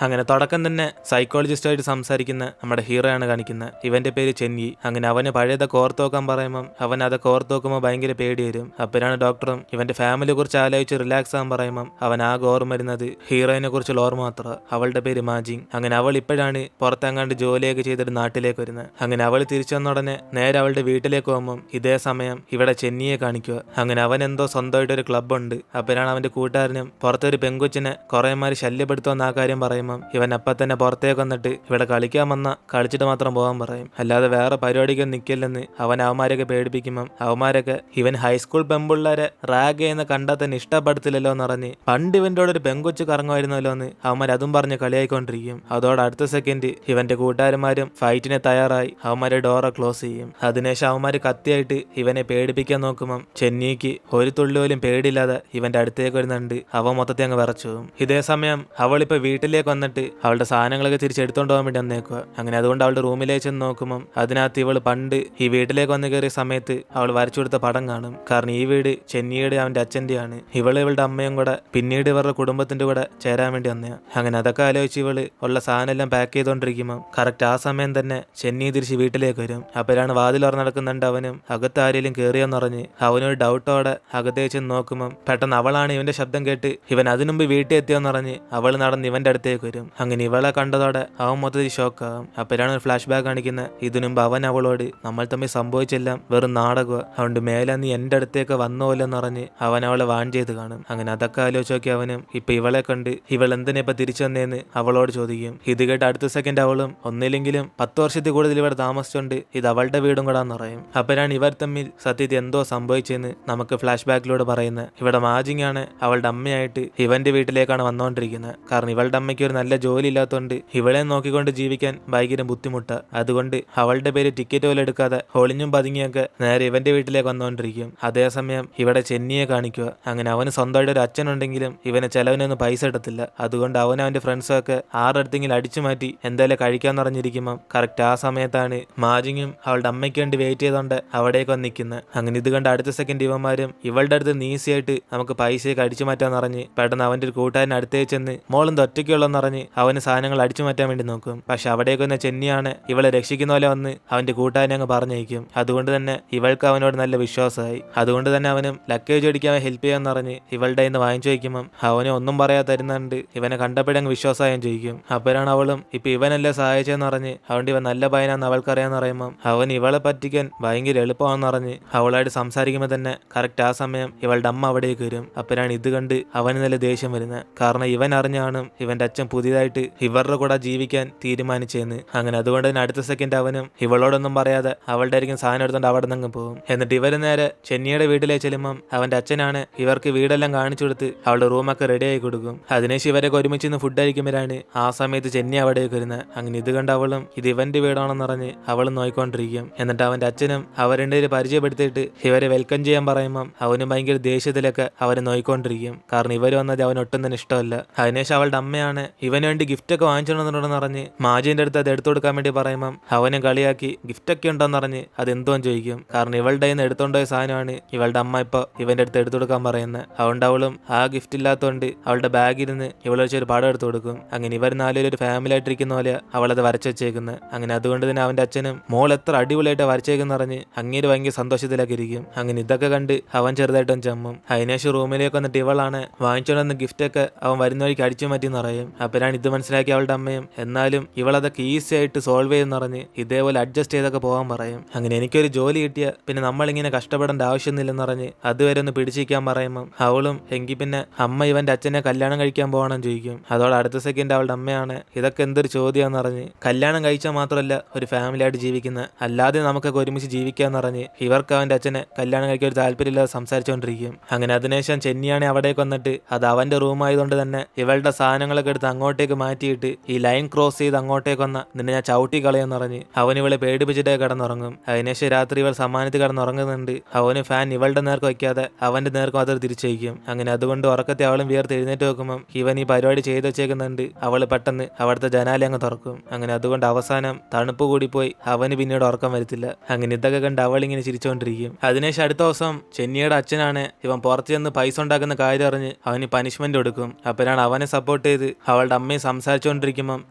അങ്ങനെ തുടക്കം തന്നെ സൈക്കോളജിസ്റ്റായിട്ട് സംസാരിക്കുന്ന നമ്മുടെ ഹീറോയാണ് കാണിക്കുന്നത്. ഇവന്റെ പേര് ചെന്നി. അങ്ങനെ അവന് പഴയതൊക്കെ ഓർത്ത് നോക്കാൻ പറയുമ്പം അവൻ അതൊക്കെ ഓർത്ത് നോക്കുമ്പോൾ ഭയങ്കര പേടി വരും. അപ്പോഴാണ് ഡോക്ടറും ഇവന്റെ ഫാമിലിയെ കുറിച്ച് ആലോചിച്ച് റിലാക്സ് ആകാൻ പറയുമ്പം അവൻ ആകെ ഓർമ്മ വരുന്നത് ഹീറോയിനെ കുറിച്ചുള്ള ഓർമ്മ മാത്രം. അവളുടെ പേര് മാജിങ്. അങ്ങനെ അവൾ ഇപ്പോഴാണ് പുറത്തെങ്ങാണ്ട് ജോലിയൊക്കെ ചെയ്തിട്ട് നാട്ടിലേക്ക് വരുന്നത്. അങ്ങനെ അവൾ തിരിച്ചു വന്ന ഉടനെ നേരെ അവളുടെ വീട്ടിലേക്ക് പോകുമ്പം ഇതേ സമയം ഇവിടെ ചെന്നിയെ കാണിക്കുക. അങ്ങനെ അവൻ എന്തോ സ്വന്തമായിട്ട് ഒരു ക്ലബ് ഉണ്ട്. അപ്പോഴാണ് അവന്റെ കൂട്ടുകാരനും പുറത്തൊരു പെങ്കൊച്ചിനെ കുറേമാര് ശല്യപ്പെടുത്തുമെന്ന് ആ കാര്യം പറയുമ്പം ഇവൻ അപ്പം തന്നെ പുറത്തേക്ക് വന്നിട്ട് ഇവിടെ കളിക്കാൻ വന്ന കളിച്ചിട്ട് മാത്രം പോകാൻ പറയും. അല്ലാതെ വേറെ പരിപാടിക്കൊന്നും നിൽക്കില്ലെന്ന് അവൻ അവന്മാരൊക്കെ പേടിപ്പിക്കുമ്പം അവന്മാരൊക്കെ ഇവൻ ഹൈസ്കൂൾ പെമ്പിള്ളേരെ റാഗ് ചെയ്യുന്ന കണ്ടാൽ തന്നെ ഇഷ്ടപ്പെടുത്തില്ലല്ലോ എന്ന് പറഞ്ഞ് പണ്ട് ഇവൻ്റെ ഒരു പെങ്കൊച്ച് കറങ്ങുമായിരുന്നല്ലോ എന്ന് അവന്മാർ അതും പറഞ്ഞ് കളിയായിക്കൊണ്ടിരിക്കും. അതോടെ അടുത്ത സെക്കൻഡ് ഇവന്റെ കൂട്ടുകാരന്മാരും ഫൈറ്റിനെ തയ്യാറായി അവന്മാരെ ഡോറ ക്ലോസ് ചെയ്യും. അതിനുശേഷം അവന്മാര് കത്തിയായിട്ട് ഇവനെ പേടിപ്പിക്കാൻ നോക്കുമ്പം ചെന്നിക്ക് ഒരു തുള്ളി പോലും പേടിയില്ലാതെ ഇവന്റെ അടുത്തേക്ക് വരുന്നുണ്ട്. അവൻ മൊത്തത്തിൽ അങ്ങ് വിറച്ചു പോകും. ഇതേ സമയം അവളിപ്പോ വീട്ടിലേക്ക് വന്നിട്ട് അവളുടെ സാധനങ്ങളൊക്കെ തിരിച്ചെടുത്തോണ്ട് പോകാൻ വേണ്ടി വന്നേക്കുക. അങ്ങനെ അതുകൊണ്ട് അവളുടെ റൂമിലേക്ക് ചെന്ന് നോക്കുമ്പം അതിനകത്ത് ഇവള് പണ്ട് ഈ വീട്ടിലേക്ക് വന്ന് കയറിയ സമയത്ത് അവൾ വരച്ചു കൊടുത്ത പടം കാണും. കാരണം ഈ വീട് ചെന്നിയുടെ അവന്റെ അച്ഛൻ്റെയാണ്. ഇവളുടെ അമ്മയും കൂടെ പിന്നീട് ഇവരുടെ കുടുംബത്തിന്റെ കൂടെ ചേരാൻ വേണ്ടി വന്നതാണ്. അങ്ങനെ അതൊക്കെ ആലോചിച്ച് ഇവള് ഉള്ള സാധനം എല്ലാം പാക്ക് ചെയ്തോണ്ടിരിക്കുമ്പോൾ കറക്റ്റ് ആ സമയം തന്നെ ചെന്നി തിരിച്ച് വീട്ടിലേക്ക് വരും. അപ്പോഴാണ് വാതിൽ തുറന്ന് നടക്കുന്നുണ്ട്. അവനും അകത്ത് ആരെങ്കിലും കയറിയെന്ന് പറഞ്ഞ് അവനൊരു ഡൗട്ടോടെ അകത്തേക്ക് ചെന്ന് നോക്കുമ്പം പെട്ടെന്ന് അവളാണ് ഇവന്റെ ശബ്ദം കേട്ട് ഇവൻ അതിനുമുമ്പ് വീട്ടിൽ എത്തിയെന്ന് പറഞ്ഞ് അവൾ നടന്ന് ഇവന്റെ അടുത്തേക്ക് വരും. അങ്ങനെ ഇവളെ കണ്ടതോടെ അവൻ മൊത്തത്തിൽ ഷോക്കാവും. അപ്പോഴാണ് ഒരു ഫ്ലാഷ് ബാക്ക് കാണിക്കുന്നത്. ഇതിനുമ്പ് അവൻ അവളോട് നമ്മൾ തമ്മിൽ സംഭവിച്ചെല്ലാം വെറും നാടകം, അതുകൊണ്ട് മേലെ നീ എന്റെ അടുത്തേക്ക് വന്നോല്ലെന്ന് പറഞ്ഞ് അവൻ അവളെ വാൺ ചെയ്ത് കാണും. അങ്ങനെ അതൊക്കെ ആലോചിച്ച് നോക്കി അവനും ഇപ്പൊ ഇവളെ കണ്ട് ഇവൾ എന്തിനാ ഇപ്പൊ തിരിച്ചു വന്നേന്ന് അവളോട് ചോദിക്കും. ഇത് കേട്ട് അടുത്ത സെക്കൻഡ് അവളും ഒന്നില്ലെങ്കിലും 10 വർഷത്തിൽ കൂടുതൽ ഇവിടെ താമസിച്ചുകൊണ്ട് ഇത് അവളുടെ വീടും കൂടാന്ന് പറയും. അപ്പോഴാണ് ഇവർ തമ്മിൽ സത്യത്തിൽ എന്തോ സംഭവിച്ചെന്ന് നമുക്ക് ഫ്ലാഷ് ബാക്കിലൂടെ പറയുന്നത്. ഇവിടെ മാജിങ് ആണ് അവളുടെ അമ്മയായിട്ട് ഇവന്റെ വീട്ടിലേക്കാണ് വന്നുകൊണ്ടിരിക്കുന്നത്. കാരണം ഇവളുടെ അമ്മയ്ക്ക് ഒരു നല്ല ജോലി ഇല്ലാത്തതുകൊണ്ട് ഇവളെ നോക്കിക്കൊണ്ട് ജീവിക്കാൻ ഭയങ്കര ബുദ്ധിമുട്ട്. അതുകൊണ്ട് അവളുടെ പേര് ടിക്കറ്റ് പോലും എടുക്കാതെ ഒളിഞ്ഞും പതുങ്ങിയൊക്കെ നേരെ ഇവന്റെ വീട്ടിലേക്ക് വന്നുകൊണ്ടിരിക്കും. അതേസമയം ഇവിടെ ചെന്നിയെ കാണിക്കുക. അങ്ങനെ അവന് സ്വന്തമായിട്ട് ഒരു അച്ഛനുണ്ടെങ്കിലും ഇവന് ചെലവിനൊന്നും പൈസ ഇടത്തില്ല. അതുകൊണ്ട് അവന്റെ ഫ്രണ്ട്സൊക്കെ ആറടുത്തെങ്കിലും അടിച്ചു മാറ്റി എന്തായാലും കഴിക്കാൻ പറഞ്ഞിരിക്കുമ്പം കറക്റ്റ് ആ സമയത്താണ് മാജിങ്ങും അവളുടെ അമ്മയ്ക്ക് വേണ്ടി വെയിറ്റ് ചെയ്തോണ്ട് അവിടേക്ക് വന്ന് നിൽക്കുന്നത്. അങ്ങനെ ഇത് കണ്ട് അടുത്ത സെക്കൻഡ് ഇവന്മാരും ഇവളുടെ അടുത്ത് നീസിയായിട്ട് നമുക്ക് പൈസയൊക്കെ അടിച്ചു മാറ്റാന്ന് പറഞ്ഞ് പെട്ടെന്ന് അവന്റെ ഒരു കൂട്ടുകാരൻ അടുത്തേക്ക് ചെന്ന് മോളും ഒറ്റയ്ക്കുള്ളെന്ന് പറഞ്ഞ് അവന് സാധനങ്ങൾ അടിച്ചു മാറ്റാൻ വേണ്ടി നോക്കും. പക്ഷെ അവിടേക്ക് വന്ന ചെന്നിയാണ് ഇവളെ രക്ഷിക്കുന്ന പോലെ വന്ന് അവന്റെ കൂട്ടുകാരനെ അങ്ങ് പറഞ്ഞയക്കും. അതുകൊണ്ട് തന്നെ ഇവൾക്ക് അവനോട് നല്ല വിശ്വാസമായി. അതുകൊണ്ട് തന്നെ അവനും ലക്കേജ് അടിക്കാൻ ഹെൽപ്പ് ചെയ്യാന്ന് പറഞ്ഞ് ഇവളുടെ ഇന്ന് വാങ്ങിച്ചു വയ്ക്കുമ്പം അവനെ ഒന്നും പറയാതെ തരുന്നുണ്ട്. ഇവനെ കണ്ടപ്പോഴേ അങ്ങ് വിശ്വാസമായും ചോദിക്കും. അപ്പോഴാണ് അവളും ഇപ്പൊ ഇവനല്ലേ സഹായിച്ചെന്ന് പറഞ്ഞ് അവന്റെ ഇവൻ നല്ല പയ്യനാന്ന് അവൾക്കറിയാന്ന് പറയുമ്പം അവൻ ഇവളെ പറ്റിക്കാൻ ഭയങ്കര എളുപ്പമാണെന്ന് പറഞ്ഞ് അവളായിട്ട് സംസാരിക്കുമ്പോൾ തന്നെ കറക്റ്റ് ആ സമയം ഇവളുടെ അമ്മ അവിടേക്ക് വരും. അപ്പോഴാണ് ഇത് കണ്ട് അവന് നല്ല ദേഷ്യം വരുന്നത്. കാരണം ഇവൻ അറിഞ്ഞാണ് ഇവന്റെ അച്ഛൻ പുതിയതായിട്ട് ഇവരുടെ കൂടെ ജീവിക്കാൻ തീരുമാനിച്ചെന്ന്. അങ്ങനെ അതുകൊണ്ട് തന്നെ അടുത്ത സെക്കൻഡ് അവനും ഇവളോടൊന്നും പറയാതെ അവളുടെ ആയിരിക്കും സാധനം എടുത്തോണ്ട് അവിടെ നിന്ന് പോകും. എന്നിട്ട് ഇവര് നേരെ ചെന്നിയുടെ വീട്ടിലേക്ക് ചെല്ലുമ്പം അവന്റെ അച്ഛനാണ് ഇവർക്ക് വീടെല്ലാം കാണിച്ചു കൊടുത്ത് അവളുടെ റൂമൊക്കെ റെഡി ആയി കൊടുക്കും. അതിനുശേഷം ഇവരൊക്കെ ഒരുമിച്ച് നിന്ന് ഫുഡ് കഴിക്കുമ്പോഴാണ് ആ സമയത്ത് ചെന്നി അവിടേക്ക് വരുന്നത്. അങ്ങനെ ഇത് കണ്ട് അവളും ഇത് ഇവന്റെ വീടാണെന്ന് പറഞ്ഞ് അവളും നോയിക്കൊണ്ടിരിക്കും. എന്നിട്ട് അവന്റെ അച്ഛനും അവരുടെ പരിചയപ്പെടുത്തിയിട്ട് ഇവരെ വെൽക്കം ചെയ്യാൻ പറയുമ്പം അവനും ഭയങ്കര ദേഷ്യത്തിലൊക്കെ അവരെ നോയിക്കൊണ്ടിരിക്കും. കാരണം ഇവർ വന്നത് അവൻ ഒട്ടും തന്നെ ഇഷ്ടമല്ല. അതിനുശേഷം അവളുടെ അമ്മയാണ് ഇവന് വേണ്ടി ഗിഫ്റ്റ് ഒക്കെ വാങ്ങിച്ചിട്ടുണ്ടെന്ന് പറഞ്ഞ് മാജിന്റെ അടുത്ത് അത് എടുത്തു കൊടുക്കാൻ വേണ്ടി പറയുമ്പം അവനെ കളിയാക്കി ഗിഫ്റ്റ് ഒക്കെ ഉണ്ടോന്ന് പറഞ്ഞ് അത് എന്തോന്ന് ചോദിക്കും. കാരണം ഇവളുടെ നിന്ന് എടുത്തോണ്ടോയ സാധനമാണ് ഇവളുടെ അമ്മ ഇപ്പൊ ഇവന്റെ അടുത്ത് എടുത്തു കൊടുക്കാൻ പറയുന്നത്. അതുകൊണ്ട് അവളും ആ ഗിഫ്റ്റ് ഇല്ലാത്തതുകൊണ്ട് അവളുടെ ബാഗിൽ നിന്ന് ഇവളെ വെച്ചൊരു പടം എടുത്തു കൊടുക്കും. അങ്ങനെ ഇവർ നാലുപേരും ഒരു ഫാമിലി ആയിട്ടിരിക്കുന്ന പോലെ അവളത് വരച്ചു വെച്ചേക്കുന്നത്. അങ്ങനെ അതുകൊണ്ട് തന്നെ അവന്റെ അച്ഛനും മോൾ എത്ര അടിപൊളിയായിട്ട് വരച്ചേക്കെന്ന് പറഞ്ഞ് അങ്ങേര് ഭയങ്കര സന്തോഷത്തിലൊക്കെ ഇരിക്കും. അങ്ങനെ ഇതൊക്കെ കണ്ട് അവൻ ചെറുതായിട്ടും ചമ്മും. അതിനുശേഷം റൂമിലേക്ക് വന്നിട്ട് ഇവളാണ് വാങ്ങിച്ചോണ്ടെന്ന ഗിഫ്റ്റ് ഒക്കെ അവൻ വരുന്ന വഴിക്ക് അടിച്ചു മാറ്റിന്ന് പറയും. അപ്പോഴാണ് ഇത് മനസ്സിലാക്കി അവളുടെ അമ്മയും എന്നാലും ഇവളതൊക്കെ ഈസി ആയിട്ട് സോൾവ് ചെയ്തെന്ന് പറഞ്ഞ് ഇതേപോലെ അഡ്ജസ്റ്റ് ചെയ്തൊക്കെ പോകാൻ പറയും. അങ്ങനെ എനിക്കൊരു ജോലി കിട്ടിയ പിന്നെ നമ്മളിങ്ങനെ കഷ്ടപ്പെടേണ്ട ആവശ്യമൊന്നുമില്ലെന്ന് പറഞ്ഞ് അതുവരെ ഒന്ന് പിടിച്ചിരിക്കാൻ പറയുമ്പം അവളും എങ്കിൽ പിന്നെ അമ്മ ഇവന്റെ അച്ഛനെ കല്യാണം കഴിക്കാൻ പോകണമെന്ന് ചോദിക്കും. അതോടെ അടുത്ത സെക്കൻഡ് അവളുടെ അമ്മയാണ് ഇതൊക്കെ എന്തൊരു ചോദ്യമാണെന്ന് പറഞ്ഞ് കല്യാണം കഴിച്ചാൽ മാത്രമല്ല ഒരു ഫാമിലി ആയിട്ട് ജീവിക്കുന്നത്, അല്ലാതെ നമുക്കൊക്കെ ഒരുമിച്ച് ജീവിക്കാന്ന് പറഞ്ഞ് ഇവർക്ക് അവന്റെ അച്ഛനെ കല്യാണം കഴിക്കാൻ ഒരു താല്പര്യമില്ലാതെ സംസാരിച്ചുകൊണ്ടിരിക്കും. അങ്ങനെ അതിനുശേഷം ചെന്നിയാണെ അവിടേക്ക് വന്നിട്ട് അത് അവന്റെ റൂം ആയതുകൊണ്ട് തന്നെ ഇവളുടെ സാധനങ്ങളൊക്കെ എടുത്ത് അങ്ങോട്ടേക്ക് മാറ്റിയിട്ട് ഈ ലൈൻ ക്രോസ് ചെയ്ത് അങ്ങോട്ടേക്ക് വന്ന നിന്നെ ഞാൻ ചവിട്ടി കളയെന്ന് പറഞ്ഞ് അവൻ ഇവളെ പേടിപ്പിച്ചിട്ടേ കിടന്നുറങ്ങും. അതിനുശേഷം രാത്രി ഇവൾ സമ്മാനത്തിൽ കിടന്നുറങ്ങുന്നുണ്ട്. അവന് ഫാൻ ഇവളുടെ നേർക്ക് വയ്ക്കാതെ അവന്റെ നേർക്ക് മാത്രം തിരിച്ചു വയ്ക്കും. അങ്ങനെ അതുകൊണ്ട് ഉറക്കത്തെ അവളും വിയർത്ത് എഴുന്നേറ്റ് വെക്കുമ്പം ഇവൻ ഈ പരിപാടി ചെയ്ത് വെച്ചേക്കുന്നുണ്ട്. അവള് പെട്ടെന്ന് അവിടുത്തെ ജനാല അങ്ങ് തുറക്കും. അങ്ങനെ അതുകൊണ്ട് അവസാനം തണുപ്പ് കൂടിപ്പോയി അവന് പിന്നീട് ഉറക്കം വരത്തില്ല. അങ്ങനെ ഇതൊക്കെ കണ്ട് അവളിങ്ങനെ ചിരിച്ചുകൊണ്ടിരിക്കും. അതിനുശേഷം അടുത്ത ദിവസം ചെന്നിയുടെ അച്ഛനാണ് ഇവൻ പുറത്ത് ചെന്ന് പൈസ ഉണ്ടാക്കുന്ന കാര്യം അറിഞ്ഞ് അവന് പനിഷ്മെന്റ് കൊടുക്കും. അപ്പോഴാണ് അവനെ സപ്പോർട്ട് ചെയ്ത് അവളുടെ ഇവളുടെ അമ്മയും സംസാരിച്ചുകൊണ്ടിരിക്കുമ്പം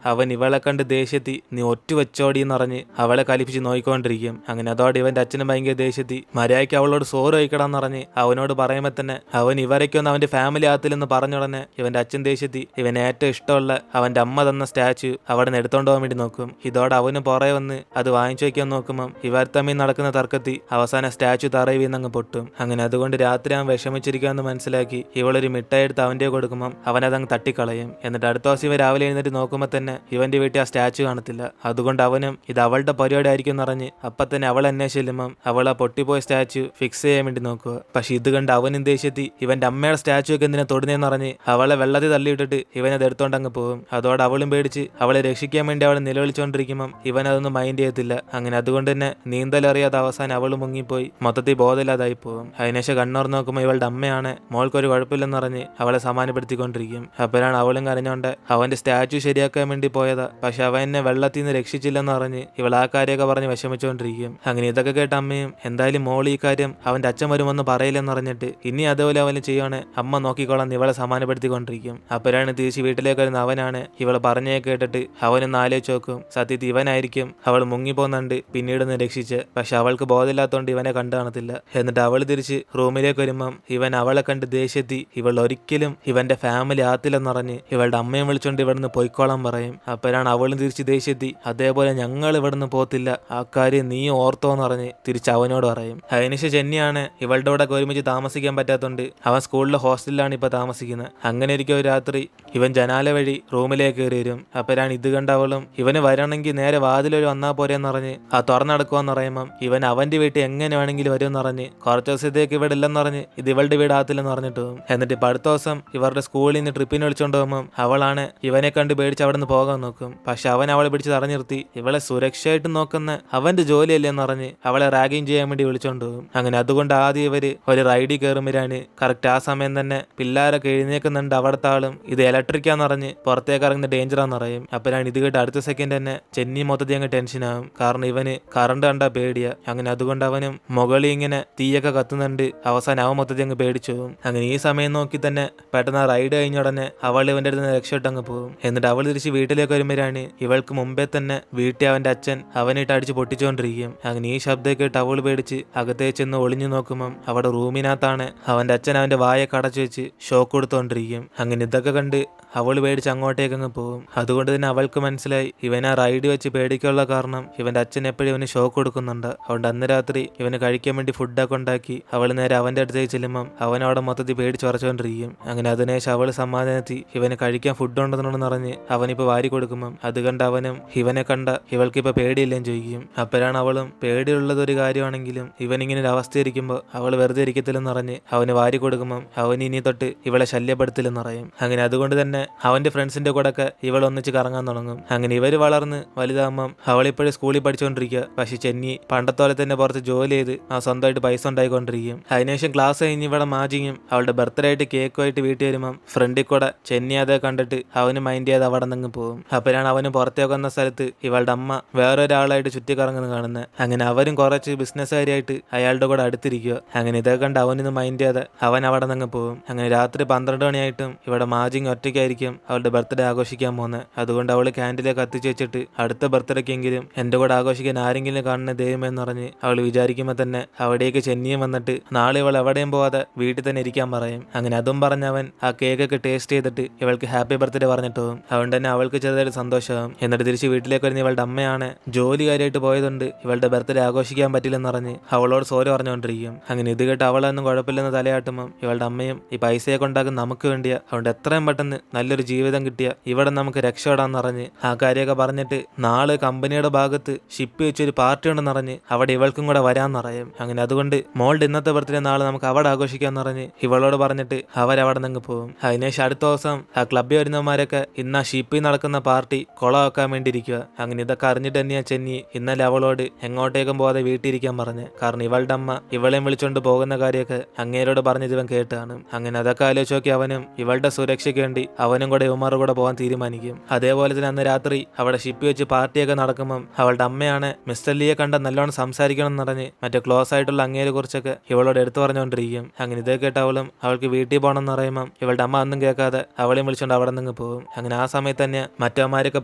അവൻ ഇവളെ കണ്ട് ദേഷ്യത്തി നീ ഒറ്റ വെച്ചോടി എന്ന് പറഞ്ഞ് അവളെ കലിപ്പിച്ച് നോയിക്കൊണ്ടിരിക്കും. അങ്ങനെ അതോടെ ഇവന്റെ അച്ഛനും ഭയങ്കര ദേഷ്യത്തി മര്യാദയ്ക്ക് അവളോട് സോറ് വയ്ക്കടാന്ന് പറഞ്ഞ് അവനോട് പറയുമ്പോൾ തന്നെ അവൻ ഇവരൊക്കൊന്നും അവന്റെ ഫാമിലി ആകത്തില്ലെന്ന് പറഞ്ഞുടനെ ഇവന്റെ അച്ഛൻ ദേഷ്യത്തി ഇവൻ ഏറ്റവും ഇഷ്ടമുള്ള അവന്റെ അമ്മ തന്ന സ്റ്റാച്ചു അവിടെ നിന്ന് എടുത്തോണ്ട് പോകാൻ വേണ്ടി നോക്കും. ഇതോടെ അവന് പുറകെ വന്ന് അത് വാങ്ങിച്ചു വയ്ക്കാൻ നോക്കുമ്പം ഇവർ തമ്മിൽ നടക്കുന്ന തർക്കത്തിൽ അവസാന സ്റ്റാച്ചു തറയിൽ വീന്നങ്ങ് പൊട്ടും. അങ്ങനെ അതുകൊണ്ട് രാത്രി അവൻ വിഷമിച്ചിരിക്കാന്ന് മനസ്സിലാക്കി ഇവളൊരു മിഠായി എടുത്ത് അവന്റെ കൊടുക്കുമ്പം അവനതങ്ങ് തട്ടിക്കളയും. എന്നിട്ട് അടുത്ത ദിവസം ഇവ രാവിലെ എഴുന്നേറ്റ് നോക്കുമ്പോൾ തന്നെ ഇവന്റെ വീട്ടിൽ ആ സ്റ്റാച്ചു കാണത്തില്ല. അതുകൊണ്ട് അവനും ഇത് അവളുടെ പരിപാടി ആയിരിക്കും എന്നറിഞ്ഞ് അപ്പം തന്നെ അവൾ അന്വേഷിച്ച് ചെല്ലുമ്പം അവൾ ആ പൊട്ടിപ്പോയ സ്റ്റാച്ചു ഫിക്സ് ചെയ്യാൻ വേണ്ടി നോക്കുക. പക്ഷെ ഇത് കണ്ട് അവനും ദേഷ്യത്തി ഇവന്റെ അമ്മയുടെ സ്റ്റാച്ചു ഒക്കെ എന്തിനാ തൊടുന്നതെന്ന് പറഞ്ഞ് അവളെ വെള്ളത്തിൽ തള്ളിയിട്ടിട്ട് ഇവനത് എടുത്തോണ്ട് അങ്ങ് പോകും. അതോടെ അവളും പേടിച്ച് അവളെ രക്ഷിക്കാൻ വേണ്ടി അവളെ നിലവിളിച്ചുകൊണ്ടിരിക്കുമ്പം ഇവൻ അതൊന്നും മൈൻഡ് ചെയ്യത്തില്ല. അങ്ങനെ അതുകൊണ്ട് തന്നെ നീന്തലറിയാതെ അവസാനം അവൾ മുങ്ങിപ്പോയി മൊത്തത്തിൽ ബോധമില്ലാതായി പോകും. അതിനുശേഷം കണ്ണൂർ നോക്കുമ്പോൾ ഇവളുടെ അമ്മയാണ് മോൾക്കൊരു കുഴപ്പമില്ലെന്ന് പറഞ്ഞ് അവളെ സമാധാനപ്പെടുത്തിക്കൊണ്ടിരിക്കും. അപ്പോഴാണ് അവളും കരഞ്ഞോണ്ട് അവന്റെ സ്റ്റാച്ചു ശരിയാക്കാൻ വേണ്ടി പോയതാ. പക്ഷെ അവൻ എന്നെ വെള്ളത്തിൽ നിന്ന് രക്ഷിച്ചില്ലെന്ന് പറഞ്ഞ് ഇവൾ ആ കാര്യമൊക്കെ പറഞ്ഞ് വിഷമിച്ചുകൊണ്ടിരിക്കും. അങ്ങനെ ഇതൊക്കെ കേട്ട അമ്മയും എന്തായാലും മോൾ ഈ കാര്യം അവന്റെ അച്ഛൻ വരുമെന്ന് പറയില്ലെന്ന് പറഞ്ഞിട്ട് ഇനി അതുപോലെ അവന് ചെയ്യുവാണ് അമ്മ നോക്കിക്കോളാം ഇവളെ സമാധാനപ്പെടുത്തിക്കൊണ്ടിരിക്കും. അപ്പോഴാണ് തിരിച്ച് വീട്ടിലേക്ക് വരുന്ന അവനാണ് ഇവള് പറഞ്ഞേ കേട്ടിട്ട് അവനൊന്ന് ആലോചിച്ച് നോക്കും. സത്യത്തിൽ ഇവനായിരിക്കും അവൾ മുങ്ങിപ്പോന്നുണ്ട് പിന്നീടൊന്ന് രക്ഷിച്ച്. പക്ഷെ അവൾക്ക് ബോധമില്ലാത്തതുകൊണ്ട് ഇവനെ കണ്ടു കാണത്തില്ല. എന്നിട്ട് അവൾ തിരിച്ച് റൂമിലേക്ക് വരുമ്പം ഇവൻ അവളെ കണ്ട് ദേഷ്യത്തി ഇവൾ ഒരിക്കലും ഇവന്റെ ഫാമിലി ആത്തില്ലെന്നറിഞ്ഞ് ഇവളുടെ അമ്മയും വിളിച്ചോണ്ട് ഇവിടുന്ന് പൊയ്ക്കോളാൻ പറയും. അപ്പോഴാണ് അവളും തിരിച്ച് ദേഷ്യത്തി അതേപോലെ ഞങ്ങൾ ഇവിടുന്ന് പോത്തില്ല ആ കാര്യം നീ ഓർത്തോന്ന് പറഞ്ഞ് തിരിച്ച് അവനോട് പറയും. അതിനുശേഷം ചെന്നിയാണ് ഇവളുടെ കൂടെ ഒരുമിച്ച് താമസിക്കാൻ പറ്റാത്തതുകൊണ്ട് അവൻ സ്കൂളിലെ ഹോസ്റ്റലിലാണ് ഇപ്പൊ താമസിക്കുന്നത്. അങ്ങനെ ഇരിക്കും ഒരു രാത്രി ഇവൻ ജനാല വഴി റൂമിലേക്ക് കയറി വരും. അപ്പോഴാണ് ഇത് കണ്ട അവളും ഇവന് വരണമെങ്കിൽ നേരെ വാതിലൊരു വന്നാ പോരെന്ന് പറഞ്ഞ് ആ തുറന്നടക്കുവാന്ന് പറയുമ്പം ഇവൻ അവന്റെ വീട്ടിൽ എങ്ങനെ വേണമെങ്കിലും വരുമെന്ന് പറഞ്ഞ് കുറച്ച് ദിവസത്തേക്ക് ഇവിടെ ഇല്ലെന്ന് പറഞ്ഞ് ഇത് ഇവളുടെ വീട് ആത്തില്ലെന്ന് പറഞ്ഞിട്ട് പോകും. എന്നിട്ട് ഇപ്പൊ അടുത്ത ദിവസം ഇവരുടെ സ്കൂളിൽ നിന്ന് ട്രിപ്പിന് വിളിച്ചോണ്ട് പോകുമ്പം അവളാണ് ഇവനെ കണ്ട് പേടിച്ച് അവിടെ നിന്ന് പോകാൻ നോക്കും. പക്ഷെ അവൻ അവളെ പിടിച്ച് തടഞ്ഞു നിർത്തി ഇവളെ സുരക്ഷയായിട്ട് നോക്കുന്ന അവന്റെ ജോലിയല്ലേന്ന് പറഞ്ഞ് അവളെ റാഗിങ് ചെയ്യാൻ വേണ്ടി വിളിച്ചോണ്ട് പോകും. അങ്ങനെ അതുകൊണ്ട് ആദ്യം ഇവര് ഒരു റൈഡിൽ കയറുമ്പോഴാണ് കറക്റ്റ് ആ സമയം തന്നെ പിള്ളേരൊക്കെ എഴുന്നേക്കുന്നുണ്ട്. അവിടുത്തെ ആളും ഇത് ഇലക്ട്രിക്കാന്ന് പറഞ്ഞ് പുറത്തേക്ക് ഇറങ്ങുന്ന ഡേഞ്ചറാന്ന് പറയും. അപ്പോഴാണ് ഇത് കേട്ട് അടുത്ത സെക്കൻഡ് തന്നെ ചെന്നി മൊത്തത്തിൽ അങ്ങ് ടെൻഷനാകും. കാരണം ഇവന് കറണ്ട് കണ്ടാ പേടിയാ. അങ്ങനെ അതുകൊണ്ട് അവനും മുകളിൽ ഇങ്ങനെ തീയൊക്കെ കത്തുന്നുണ്ട്. അവസാനം അവൻ മൊത്തത്തിൽ അങ്ങ് പേടിച്ചു പോകും. അങ്ങനെ ഈ സമയം നോക്കി തന്നെ പെട്ടെന്ന് റൈഡ് കഴിഞ്ഞ ഉടനെ അവൾ ഇവന്റെ അടുത്ത് നിന്ന് രക്ഷപ്പെട്ട് അങ്ങ് പോകും. എന്നിട്ട് അവൾ തിരിച്ച് വീട്ടിലേക്ക് വരുമ്പോഴാണ് ഇവൾക്ക് മുമ്പേ തന്നെ വീട്ടിൽ അവന്റെ അച്ഛൻ അവനിട്ട് അടിച്ച് പൊട്ടിച്ചുകൊണ്ടിരിക്കും. അങ്ങനെ ഈ ശബ്ദം കേട്ട് അവൾ പേടിച്ച് അകത്തേക്ക് ചെന്ന് ഒളിഞ്ഞു നോക്കുമ്പം അവിടെ റൂമിനകത്താണ് അവന്റെ അച്ഛൻ അവന്റെ വായൊക്കെ അടച്ചു വെച്ച് ഷോക്ക് കൊടുത്തോണ്ടിരിക്കും. അങ്ങനെ ഇതൊക്കെ കണ്ട് അവൾ പേടിച്ച് അങ്ങോട്ടേക്ക് അങ്ങ് പോകും. അതുകൊണ്ട് തന്നെ അവൾക്ക് മനസ്സിലായി ഇവൻ ആ റൈഡ് വെച്ച് പേടിക്കാനുള്ള കാരണം ഇവന്റെ അച്ഛൻ എപ്പോഴും ഇവന് ഷോക്ക് കൊടുക്കുന്നുണ്ട്. അതുകൊണ്ട് അന്ന് രാത്രി ഇവന് കഴിക്കാൻ വേണ്ടി ഫുഡൊക്കെ ഉണ്ടാക്കി അവൾ നേരെ അവന്റെ അടുത്തേക്ക് ചെല്ലുമ്പം അവൻ അവിടെ മൊത്തത്തിൽ പേടിച്ച് ഉറച്ചുകൊണ്ടിരിക്കും. അങ്ങനെ അതിനുശേഷം അവൾ സമാധാനത്തി ഇവന് കഴിക്കാൻ ഫുഡ് ഉണ്ടെന്നുണ്ടെന്ന് പറഞ്ഞ് അവനിപ്പോൾ വാരി കൊടുക്കുമ്പം അത് കണ്ട് അവനും ഇവനെ കണ്ട ഇവൾക്കിപ്പോൾ പേടിയില്ലെന്ന് ചോദിക്കും. അപ്പോഴാണ് അവളും പേടിയുള്ളത് ഒരു കാര്യമാണെങ്കിലും ഇവനിങ്ങനെ ഒരു അവസ്ഥ ഇരിക്കുമ്പോൾ അവൾ വെറുതെ ഇരിക്കത്തില്ലെന്ന് പറഞ്ഞ് അവന് വാരി കൊടുക്കുമ്പം അവൻ ഇനി തൊട്ട് ഇവളെ ശല്യപ്പെടുത്തില്ലെന്ന് പറയും. അങ്ങനെ അതുകൊണ്ട് തന്നെ അവന്റെ ഫ്രണ്ട്സിന്റെ കൂടെ ഒക്കെ ഇവൾ ഒന്നിച്ച് കറങ്ങാൻ തുടങ്ങും. അങ്ങനെ ഇവര് വളർന്ന് വലുതാകുമ്പം അവളിപ്പോഴും സ്കൂളിൽ പഠിച്ചുകൊണ്ടിരിക്കുക. പക്ഷെ ചെന്നി പണ്ടത്തോലെ തന്നെ പുറത്ത് ജോലി ചെയ്ത് ആ സ്വന്തമായിട്ട് പൈസ ഉണ്ടായിക്കൊണ്ടിരിക്കും. അതിനുശേഷം ക്ലാസ് കഴിഞ്ഞ് ഇവിടെ മാജിങ്ങും അവളുടെ ബർത്ത്ഡേ ആയിട്ട് കേക്കുമായിട്ട് വീട്ടിൽ വരുമ്പം ഫ്രണ്ടിൽ കൂടെ ചെന്നി അതേ കണ്ടിട്ട് അവന് മൈൻഡ് ചെയ്ത് അവിടെ നിന്ന് പോകും. അപ്പോഴാണ് അവന് പുറത്തേക്ക് വന്ന സ്ഥലത്ത് ഇവളുടെ അമ്മ വേറൊരാളായിട്ട് ചുറ്റിക്കറങ്ങുന്നത് കാണുന്നത്. അങ്ങനെ അവരും കുറച്ച് ബിസിനസ്സുകാരിയായിട്ട് അയാളുടെ കൂടെ അടുത്തിരിക്കുക. അങ്ങനെ ഇതൊക്കെ കണ്ട് അവനൊന്ന് മൈൻഡ് ചെയ്യാതെ അവൻ അവിടെ നിന്ന് പോകും. അങ്ങനെ രാത്രി 12 മണിയായിട്ടും ഇവിടെ മാജിങ് ഒറ്റയ്ക്കായിരിക്കും അവളുടെ ബർത്ത്ഡേ ആഘോഷിക്കാൻ പോകുന്നത്. അതുകൊണ്ട് അവള് ക്യാൻഡിലേക്ക് കത്തിച്ച് വെച്ചിട്ട് അടുത്ത ബർത്ത്ഡേക്കെങ്കിലും എന്റെ കൂടെ ആഘോഷിക്കാൻ ആരെങ്കിലും കാണുന്ന ദൈവമെന്ന് പറഞ്ഞ് അവൾ വിചാരിക്കുമ്പോൾ തന്നെ അവിടേക്ക് ചെന്നിയും വന്നിട്ട് നാളെ ഇവൾ എവിടെയും പോവാതെ വീട്ടിൽ തന്നെ ഇരിക്കാൻ പറയും. അങ്ങനെ അതും പറഞ്ഞവൻ ആ കേക്കൊക്കെ ടേസ്റ്റ് ചെയ്തിട്ട് ഇവൾക്ക് ഹാപ്പി ബർത്ത്ഡേ പറഞ്ഞിട്ട് പോകും. അതുകൊണ്ട് തന്നെ അവൾക്ക് ചെറുതായിട്ട് സന്തോഷമാകും. എന്നിട്ട് തിരിച്ച് വീട്ടിലേക്ക് വരുന്ന ഇവളുടെ അമ്മയാണ് ജോലികാരിയായിട്ട് പോയതുകൊണ്ട് ഇവളുടെ ബർത്ത്ഡേ ആഘോഷിക്കാൻ പറ്റില്ലെന്ന് പറഞ്ഞ് അവളോട് സോറി പറഞ്ഞുകൊണ്ടിരിക്കും. അങ്ങനെ ഇത് കേട്ട് അവളൊന്നും കുഴപ്പമില്ലെന്ന് തലയാട്ടുമ്പം ഇവളുടെ അമ്മയും ഈ പൈസയൊക്കെ ഉണ്ടാക്കുന്ന നമുക്ക് വേണ്ടിയാ. അതുകൊണ്ട് എത്രയും പെട്ടെന്ന് നല്ലൊരു ജീവിതം കിട്ടിയ ഇവിടെ നമുക്ക് രക്ഷപ്പെടാന്ന് പറഞ്ഞ് ആ കാര്യമൊക്കെ പറഞ്ഞിട്ട് നാളെ കമ്പനിയുടെ ഭാഗത്ത് ഷിപ്പ് വെച്ചൊരു പാർട്ടി ഉണ്ടെന്ന് പറഞ്ഞ് അവിടെ ഇവൾക്കും കൂടെ വരാന്ന് പറയും. അങ്ങനെ അതുകൊണ്ട് മോളുടെ ഇന്നത്തെ ബർത്ത്ഡേ നാളെ നമുക്ക് അവിടെ ആഘോഷിക്കാന്ന് പറഞ്ഞ് ഇവളോട് പറഞ്ഞിട്ട് അവരവിടെ നിന്ന് പോകും. അതിനുശേഷം അടുത്ത ദിവസം ആ ക്ലബ്ബിൽ വരുന്നവന്മാരൊക്കെ ഇന്ന് ആ ഷിപ്പിൽ നടക്കുന്ന പാർട്ടി കൊളമാക്കാൻ വേണ്ടി ഇരിക്കുക. അങ്ങനെ ഇതൊക്കെ അറിഞ്ഞിട്ട് തന്നെയാ ചെന്നി ഇന്നലെ അവളോട് എങ്ങോട്ടേക്കും പോകാതെ വീട്ടിലിരിക്കാൻ പറഞ്ഞ്. കാരണം ഇവളുടെ അമ്മ ഇവളെയും വിളിച്ചോണ്ട് പോകുന്ന കാര്യമൊക്കെ അങ്ങേരോട് പറഞ്ഞത് ഇവൻ കേട്ടാണ്. അങ്ങനെ അതൊക്കെ ആലോചിച്ച് നോക്കി അവനും ഇവളുടെ സുരക്ഷയ്ക്ക് വേണ്ടി അവൻ അവനും കൂടെ ഇവന്മാരുടെ കൂടെ പോകാൻ തീരുമാനിക്കും. അതേപോലെ തന്നെ അന്ന് രാത്രി അവിടെ ഷിപ്പ് വെച്ച് പാർട്ടിയൊക്കെ നടക്കുമ്പം അവളുടെ അമ്മയാണ് മിസ്റ്റർ ലീയെ കണ്ട നല്ലോണം സംസാരിക്കണം എന്ന് പറഞ്ഞ് മറ്റേ ക്ലോസ് ആയിട്ടുള്ള അങ്ങേരെ കുറിച്ചൊക്കെ ഇവളോട് എടുത്തു പറഞ്ഞുകൊണ്ടിരിക്കും. അങ്ങനെ ഇതേ കേട്ട് അവൾക്ക് വീട്ടിൽ പോകണം എന്ന് പറയുമ്പം ഇവളുടെ അമ്മ ഒന്നും കേൾക്കാതെ അവളെയും വിളിച്ചുകൊണ്ട് അവിടെ നിന്ന് പോകും. അങ്ങനെ ആ സമയത്ത് തന്നെ മറ്റവന്മാരൊക്കെ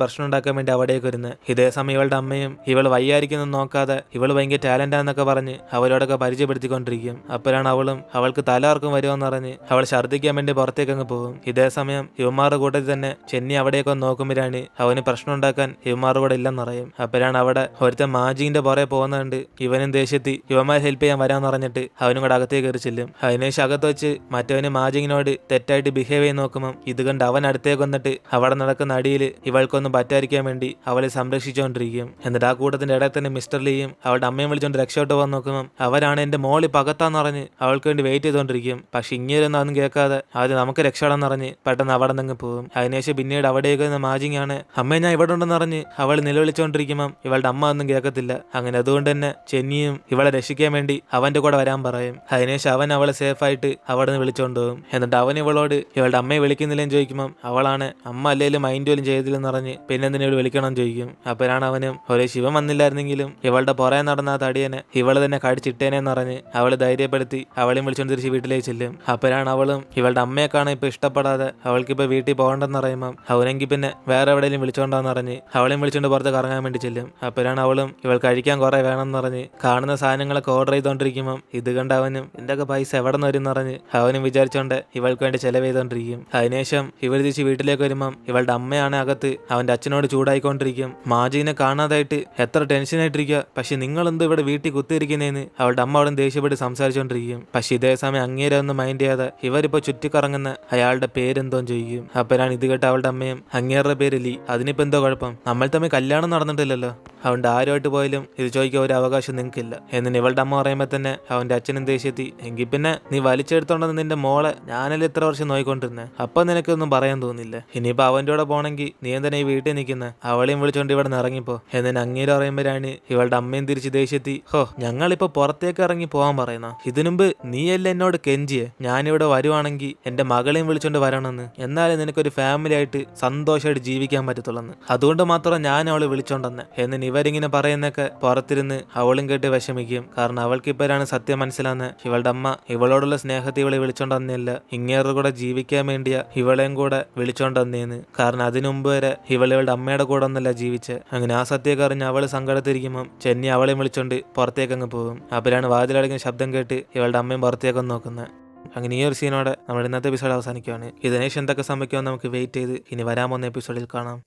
പ്രശ്നം ഉണ്ടാക്കാൻ വേണ്ടി അവിടേക്ക് വരുന്നത്. ഇതേ സമയം ഇവളുടെ അമ്മയും ഇവള് വയ്യായിരിക്കുന്നു നോക്കാതെ ഇവള് ഭയങ്കര ടാലന്റാന്നൊക്കെ പറഞ്ഞ് അവരോടൊക്കെ പരിചയപ്പെടുത്തിക്കൊണ്ടിരിക്കും. അപ്പോഴാണ് അവൾക്ക് തലകർക്കം വരുമെന്ന് പറഞ്ഞ് അവൾ ഛർദ്ദിക്കാൻ വേണ്ടി പുറത്തേക്ക് അങ്ങ് പോകും. ഇതേ സമയം ഇവന്മാരുടെ കൂട്ടത്തിൽ തന്നെ ചെന്നി അവിടേക്ക് ഒന്ന് നോക്കുമ്പോഴാണ് അവന് പ്രശ്നം ഉണ്ടാക്കാൻ ഇവന്മാരുടെ കൂടെ ഇല്ലെന്നറിയും. അപ്പോഴാണ് അവിടെ ഒരുത്തൻ മാജിന്റെ പുറകെ പോകുന്നുണ്ട്. ഇവനും ദേഷ്യത്തി ഇവന്മാർ ഹെൽപ്പ് ചെയ്യാൻ വരാന്ന് പറഞ്ഞിട്ട് അവനും കൂടെ അകത്തേക്ക് കയറി ചെല്ലും. അതിനുശേഷം അകത്ത് വെച്ച് മറ്റവന് മാജിങ്ങിനോട് തെറ്റായിട്ട് ബിഹേവ് ചെയ്ത് നോക്കുമ്പോൾ ഇത് കണ്ട് അവൻ അടുത്തേക്ക് വന്നിട്ട് അവിടെ നടക്കുന്ന അടിയിൽ ഇവൾക്കൊന്നും പറ്റാതിരിക്കാൻ വേണ്ടി അവളെ സംരക്ഷിച്ചുകൊണ്ടിരിക്കും. എന്നിട്ട് ആ കൂട്ടത്തിന്റെ ഇടയിൽ തന്നെ മിസ്റ്റർ ലീയും അവളുടെ അമ്മയും വിളിച്ചുകൊണ്ട് രക്ഷോട്ട് പോകാൻ നോക്കുമ്പോൾ അവരാണ് എന്റെ മോളി പകത്താന്ന് പറഞ്ഞ് അവൾക്ക് വേണ്ടി വെയിറ്റ് ചെയ്തുകൊണ്ടിരിക്കും. പക്ഷെ ഇങ്ങനെയൊന്നും അതൊന്നും കേൾക്കാതെ ആദ്യം നമുക്ക് രക്ഷപ്പെടാന്ന് പറഞ്ഞ് പെട്ടെന്ന് അവിടെ നിന്ന് പോകും. അതിനുശേഷം പിന്നീട് അവിടേക്ക് മാജിങ്ങാണ്. അമ്മ ഞാൻ ഇവിടെ ഉണ്ടെന്ന് പറഞ്ഞ് അവൾ നിലവിളിച്ചുകൊണ്ടിരിക്കുമ്പം ഇവളുടെ അമ്മ ഒന്നും കേൾക്കത്തില്ല. അങ്ങനെ അതുകൊണ്ട് തന്നെ ചെന്നിയും ഇവളെ രക്ഷിക്കാൻ വേണ്ടി അവന്റെ കൂടെ വരാൻ പറയും. അതിനുശേഷം അവൻ അവളെ സേഫായിട്ട് അവിടെ നിന്ന് വിളിച്ചുകൊണ്ട് പോകും. എന്നിട്ട് അവൻ ഇവളോട് ഇവളുടെ അമ്മയെ വിളിക്കുന്നില്ലെന്ന് ചോദിക്കുമ്പോൾ അവളാണ് അമ്മ അല്ലെങ്കിലും മൈൻഡ് പോലും ചെയ്തില്ലെന്ന് പറഞ്ഞ് പിന്നെ എന്തിനാ ഇവൾ വിളിക്കണം ചോദിക്കും. അപ്പോഴാണ് അവനും ഒരേ ശിവൻ വന്നില്ലായിരുന്നെങ്കിലും ഇവളുടെ പുറകെ നടന്ന ആ തടിയനെ ഇവള് തന്നെ കടിച്ചിട്ടേനെന്ന് പറഞ്ഞ് അവള് ധൈര്യപ്പെടുത്തി അവളെയും വിളിച്ചുകൊണ്ട് തിരിച്ച് വീട്ടിലേക്ക് ചെല്ലും. അപ്പോഴാണ് അവളും ഇവളുടെ അമ്മയെ കാണാൻ ഇപ്പൊ ഇഷ്ടപ്പെടാതെ അവൾക്കിപ്പോ വീട്ടിൽ പോകണ്ടെന്ന് പറയുമ്പോൾ അവനെങ്കിൽ പിന്നെ വേറെ എവിടെയെങ്കിലും വിളിച്ചോണ്ടാന്ന് പറഞ്ഞ് അവളെയും വിളിച്ചുകൊണ്ട് പുറത്ത് കറങ്ങാൻ വേണ്ടി ചെല്ലും. അപ്പോഴാണ് അവളും ഇവൾ കഴിക്കാൻ കുറെ വേണമെന്ന് പറഞ്ഞ് കാണുന്ന സാധനങ്ങളൊക്കെ ഓർഡർ ചെയ്തോണ്ടിരിക്കുമ്പോൾ ഇത് കണ്ട് അവനും എന്തൊക്കെ പൈസ എവിടെ നിന്ന് വരും പറഞ്ഞ് അവനും വിചാരിച്ചോണ്ട് ഇവൾക്ക് വേണ്ടി ചെലവ് ചെയ്തോണ്ടിരിക്കും. അതിനുശേഷം ഇവർ തിരിച്ച് വീട്ടിലേക്ക് വരുമ്പം ഇവളുടെ അമ്മയാണ് അകത്ത് അവന്റെ അച്ഛനോട് ചൂടായിക്കൊണ്ടിരിക്കും. മാജിനെ കാണാതായിട്ട് എത്ര ടെൻഷനായിട്ടിരിക്കുക, പക്ഷെ നിങ്ങൾ എന്ത് ഇവിടെ വീട്ടിൽ കുത്തിയിരിക്കുന്നതെന്ന് അവളുടെ അമ്മ അവിടെ ദേഷ്യപ്പെട്ട് സംസാരിച്ചോണ്ടിരിക്കും. പക്ഷെ ഇതേ സമയം അങ്ങേരെ ഒന്നും മൈൻഡ് ചെയ്യാതെ ഇവരിപ്പോ ചുറ്റിക്കറങ്ങുന്ന അയാളുടെ പേരെന്തോന്ന് ചോദിക്കും. അപ്പോഴാണ് ഇത് കേട്ട അവളുടെ അമ്മയും അങ്ങേരുടെ പേര് ലീ, അതിനിപ്പോ എന്തോ കുഴപ്പം, നമ്മൾ തമ്മിൽ കല്യാണം നടന്നിട്ടില്ലല്ലോ, അവന്റെ ആരുമായിട്ട് പോയാലും ഇത് ചോദിക്കാൻ ഒരു അവകാശം നിങ്ങൾക്കില്ല എന്ന് ഇവളുടെ അമ്മ പറയുമ്പോൾ തന്നെ അവന്റെ അച്ഛനും ദേഷ്യത്തി എങ്കിൽ പിന്നെ നീ വലിച്ചെടുത്തോണ്ടെന്ന് നിന്റെ മോളെ ഞാനല്ലേ ഇത്ര വർഷം നോയിക്കൊണ്ടിരുന്നേ, അപ്പൊ നിനക്കൊന്നും പറയാൻ തോന്നില്ല, ഇനിയിപ്പോ അവന്റെ കൂടെ പോണെങ്കിൽ നീ എന്തിനാ ഈ വീട്ടിൽ നിൽക്കുന്നത്, അവളെയും വിളിച്ചോണ്ട് ഇവിടെ നിന്ന് ഇറങ്ങിപ്പോ എന്ന് അങ്ങേര് പറയുമ്പോഴാണ് ഇവളുടെ അമ്മയും തിരിച്ച് ദേഷ്യത്തി ഹോ ഞങ്ങളിപ്പോ പുറത്തേക്ക് ഇറങ്ങി പോകാൻ പറയുന്ന, ഇതിനുമ്പ് നീയല്ലേ എന്നോട് കെഞ്ചിയെ ഞാനിവിടെ വരുവാണെങ്കിൽ എന്റെ മകളെയും വിളിച്ചോണ്ട് വരണമെന്ന്, എന്നാലേ നിനക്കൊരു ഫാമിലി ആയിട്ട് സന്തോഷമായിട്ട് ജീവിക്കാൻ പറ്റത്തുള്ളെന്ന്, അതുകൊണ്ട് മാത്രം ഞാൻ അവളെ വിളിച്ചോണ്ടെന്ന് എന്ന് ഇവരിങ്ങനെ പറയുന്നൊക്കെ പുറത്തിരുന്ന് അവളും കേട്ട് വിഷമിക്കും. കാരണം അവൾക്ക് ഇപ്പോഴാണ് സത്യം മനസ്സിലാന്ന് ഇവളുടെ അമ്മ ഇവളോടുള്ള സ്നേഹത്തെ ഇവളെ വിളിച്ചോണ്ടന്നല്ല ഇങ്ങേരുടെ കൂടെ ജീവിക്കാൻ വേണ്ടിയാ ഇവളെയും കൂടെ വിളിച്ചോണ്ടന്നേന്ന്. കാരണം അതിനു മുമ്പ് വരെ ഇവളുടെ അമ്മയുടെ കൂടെ ഒന്നല്ല ജീവിച്ച്. അങ്ങനെ ആ സത്യമൊക്കെ അറിഞ്ഞ് അവള് സങ്കടത്തിരിക്കുമ്പം ചെന്നി അവളെയും വിളിച്ചോണ്ട് പുറത്തേക്ക് അങ്ങ് പോകും. അപ്പോഴാണ് വാതിലടങ്ങിയ ശബ്ദം കേട്ട് ഇവളുടെ അമ്മയും പുറത്തേക്കൊന്ന് നോക്കുന്നത്. അങ്ങനെ ഈ ഒരു സീനോടെ നമ്മുടെ ഇന്നത്തെ എപ്പിസോഡ് അവസാനിക്കുകയാണ്. ഇതിനേശം എന്തൊക്കെ സംഭവിക്കുമെന്ന് നമുക്ക് വെയിറ്റ് ചെയ്ത് ഇനി വരാൻ പോകുന്ന എപ്പിസോഡിൽ കാണാം.